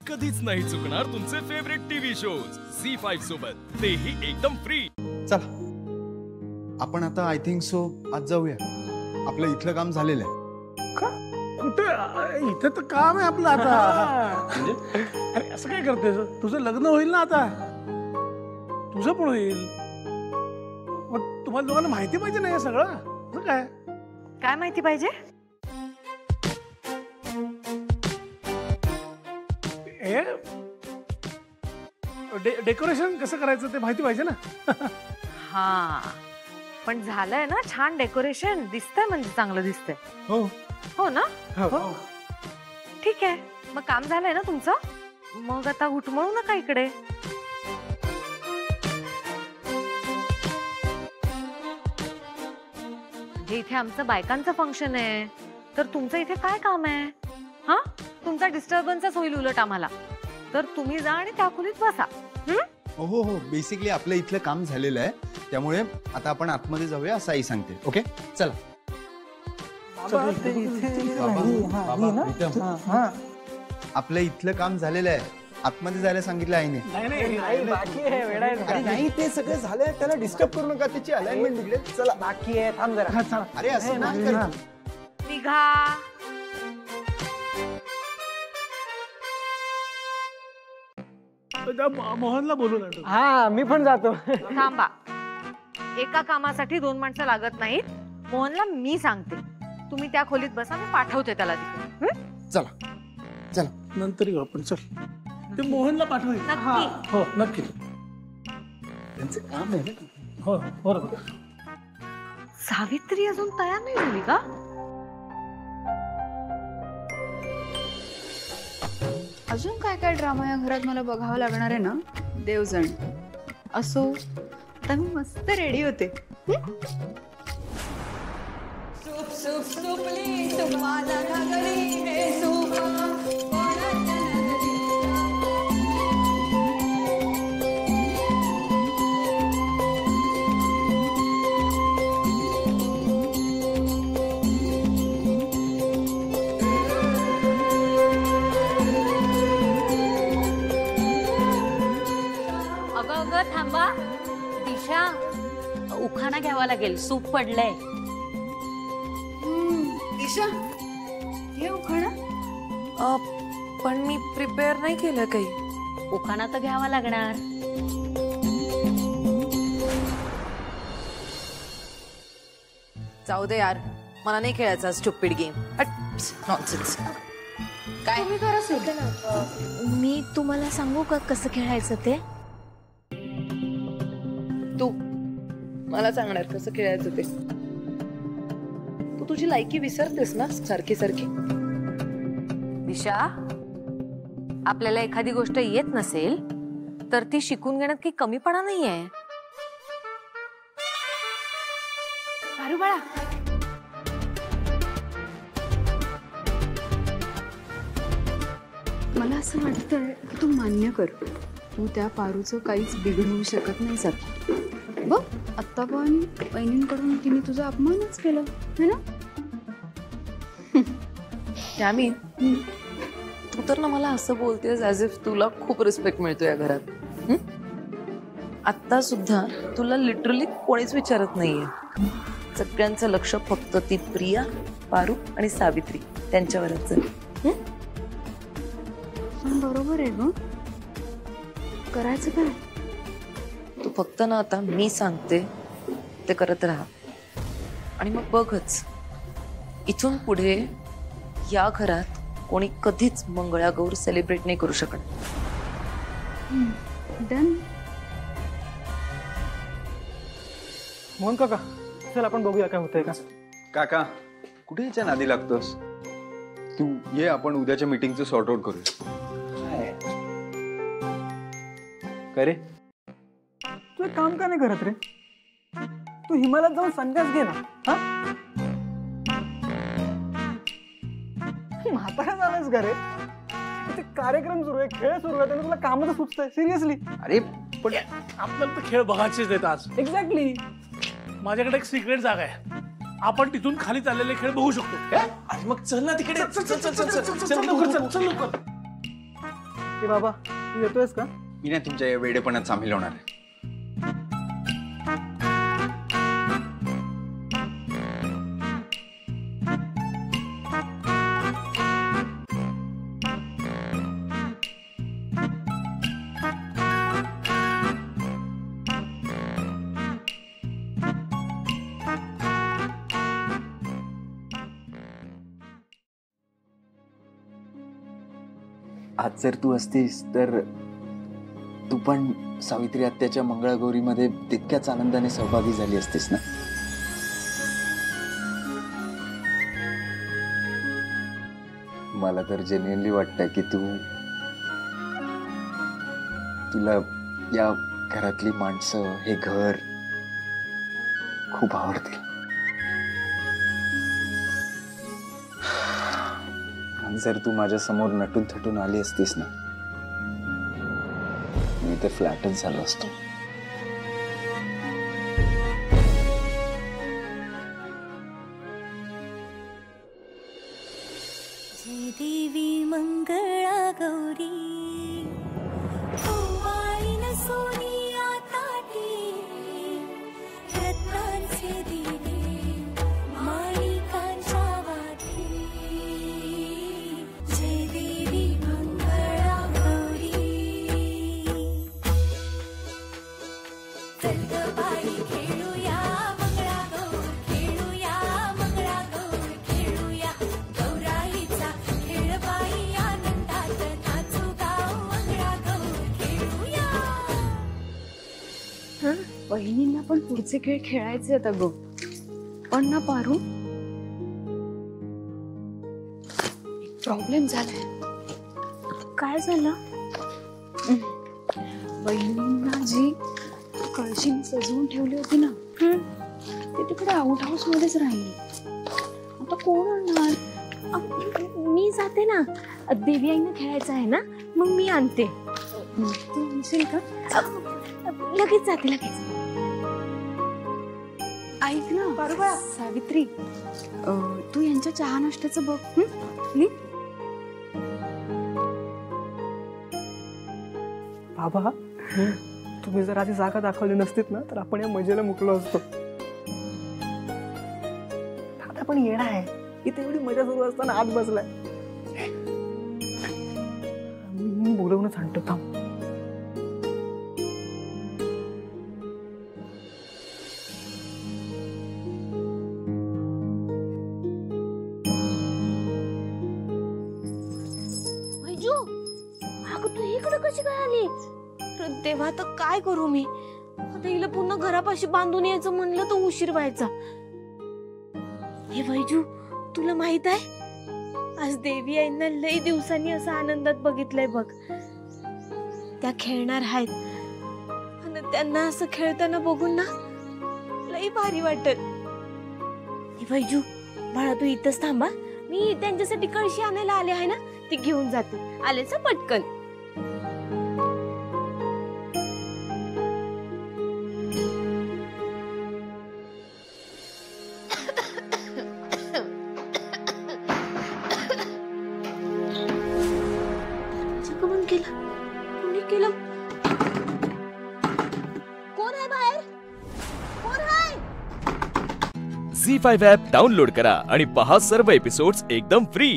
कधीच नाही चुकणार तुमचे फेवरेट टीव्ही शोज झी5 सोबत, तेही एकदम फ्री। चला आपण आता आय थिंक सो आज जाऊया, आपलं इथलं काम झालेलं आहे। का कुठे इथे तर काम आहे आपलं आता। म्हणजे अरे असं काय करतेस, तुझं लग्न होईल ना आता, तुझं पण होईल, पण तुम्हाला दोघांना माहिती पाहिजे नाही सगळं। असं काय काय माहिती पाहिजे? हे डेकोरेशन कसं करायचं ते माहिती पाहिजे ना। हा पण झालंय ना छान डेकोरेशन, दिसतंय म्हणजे चांगलं दिसतंय। हो हो ना? हो ठीक आहे, मग काम झालंय ना तुमचं, मग आता घुटमळू नका इकडे। इथे आमचं बायकांचं फंक्शन आहे, तर तुमचं इथे काय काम आहे? हा तुमचा डिस्टर्बन्सच होईल उलट आम्हाला, तर तुम्ही जा आणि त्या खोलीत बसा। हो हो हो, बेसिकली आपलं इथलं काम झालेलं आहे, त्यामुळे आता आपण आतमध्ये जाऊया असं आई सांगते। ओके चला। आपलं इथलं काम झालेलं आहे, आतमध्ये जायला सांगितलं आईने। नाही ते सगळं झालंय, त्याला डिस्टर्ब करू नका, त्याची अलाइनमेंट बिघडेल। चला बाकी आहे, थांब जरा। अरे असं नाही करत। निघा। मोहनला बोलून आणतो। हा मी पण जातो। थांबा, एका कामासाठी दोन माणसं लागत नाहीत। मोहनला मी सांगते, तुम्ही त्या खोलीत बसा, मी पाठवते त्याला तिकडे। चला चला नंतर येऊ आपण, चल। ते मोहनला पाठवू। नक्की? हो नक्की, त्यांचं काम आहे ना। हो बरोबर। सावित्री अजून तयार नाही झाली का? अजून काय काय ड्रामा या घरात मला बघावं लागणार आहे ना, देवजण असो। आता मी मस्त रेडी होते। थांबा दिशा, उखाणा घ्यावा लागेल, सूप पडलंय। दिशा हे उखाणा? पण मी प्रिपेअर नाही केलं काही। उखाणा तर घ्यावा लागणार। जाऊ दे यार, मला नाही खेळायचा स्टुपिड गेम। नॉनसेन्स। काय तुम्ही करा, मी तुम्हाला सांगू का कसं खेळायचं ते? तू मला सांगणार कसं खेळायचं ते? तू तुझी लायकी विसरतेस ना सारखी सारखी। दिशा, आपल्याला एखादी गोष्ट येत नसेल तर ती शिकून घेण्यात काही कमीपणा नाहीये। पारू बाळा, मला असं वाटतंय की तू मान्य कर, तू त्या पारूचं काहीच बिघडवू शकत नाही सर। बघ आत्ता पण वहिनींकडून तिने तुझा अपमानच केला है ना। यामी, तू तर ना मला असं बोलतेस ॲज इफ तुला खूप रिस्पेक्ट मिळतो या घरात। आत्ता सुद्धा तुला लिटरली कोणीच विचारत नाहीये, सगळ्यांचं लक्ष फक्त ती प्रिया, पारू आणि सावित्री त्यांच्यावरच आहे। पण बरोबर आहे ग, करायचं काय? तू फक्त ना आता मी सांगते ते करत राहा, आणि मग बघच इथून पुढे या घरात कोणी कधीच मंगळागौर सेलिब्रेट नाही करू शकत। डन। मोहन काका, चल आपण बघूया काय होतंय का। काका कुठे याच्या नादी लागतोस तू? ये आपण उद्याच्या मीटिंगचं सॉर्ट आउट करूया। काय रे, तू एक काम का नाही करत रे? तू हिमालयात जाऊन संन्यास घे ना। हा म्हातारा झालायस का रे? इथे कार्यक्रम सुरू आहे, खेळ सुरू आहे, तुला कामच सुचतंय सिरियसली? अरे पण आपल्याला तर खेळ बघायचेच आहेत आज। एक्झॅक्टली। माझ्याकडे एक सिक्रेट जागा आहे, आपण तिथून खाली चाललेले खेळ बघू शकतो। मग चल ना तिकडे, चल लवकर, चल लवकर। ए बाबा तू येतोयस का? मी नाही तुमच्या या वेडेपणात सामील होणार आहे. आज जर तू असतीस तर तू पण सावित्री आत्याच्या मंगळागौरीमध्ये तितक्याच आनंदाने सहभागी झाली असतीस ना. मला तर जेन्युइनली वाटतं की तुला या घरातली माणसं हे घर खूप आवडतील. जर तू माझ्या समोर नटून थटून आली असतीस ना मी तर फ्लॅटच झालो असतो. जय देवी मंगळा गौरी ओवाळीन सोनिया ताटी रत्नांचे दिवे माणिकांच्या वाटी. जय देवी मंगळा गौरी चल ग बाई खेळूया मंगळा गौर खेळूया मंगळा गौर खेळूया गौराईचा खेळ बाई आनंदात नाचू गाव मंगळा गौर खेळूया. वहिनींना पण पुढचे खेळ खेळायचे आहेत अगं. पण ना पारू प्रॉब्लेम झालाय. काय झालं? वहिनींना जी कळशी सजवून ठेवली होती ना ती तिकडे आउट हाऊस मध्येच राहिली. आता कोण आणणार? मी जाते ना, देवी आईनं खेळायचं आहे ना, मग मी आणते. तू आणशील का? लगेच जाते लगेच. ऐक ना पारुबा सावित्री तू यांच्या चहा नाश्त्याचं बघ. प्लीज. बाबा तुम्ही जर आधी जागा दाखवली नसतीत ना तर आपण या मजेला मुकलो असतो. दादा पण येणार आहे इथे एवढी मजा सुरू असताना आत बसलाय. मी बोलवूनच आणतो थांब. वैजू, अगं तू इकडे कशी काय आली? तेव्हा तर काय करू मी? आता हिला पुन्हा घरापाशी बांधून यायचं म्हणलं तर उशीर व्हायचा. हे वैजू, तुला माहित आहे आज देवी आईंना लई दिवसांनी असं आनंदात बघितलंय बघ. त्या खेळणार आहेत आणि त्यांना असं खेळताना बघून ना लई भारी वाटत. हे वैजू बाळा तू इथंच थांबा, मी त्यांच्यासाठी कळशी आणायला आले आहे ना ती घेऊन जाते. आलेच पटकन. कोण आहे बाहेर? कोण आहे? झी5 ॲप डाउनलोड करा आणि पहा सर्व एपिसोड्स एकदम फ्री.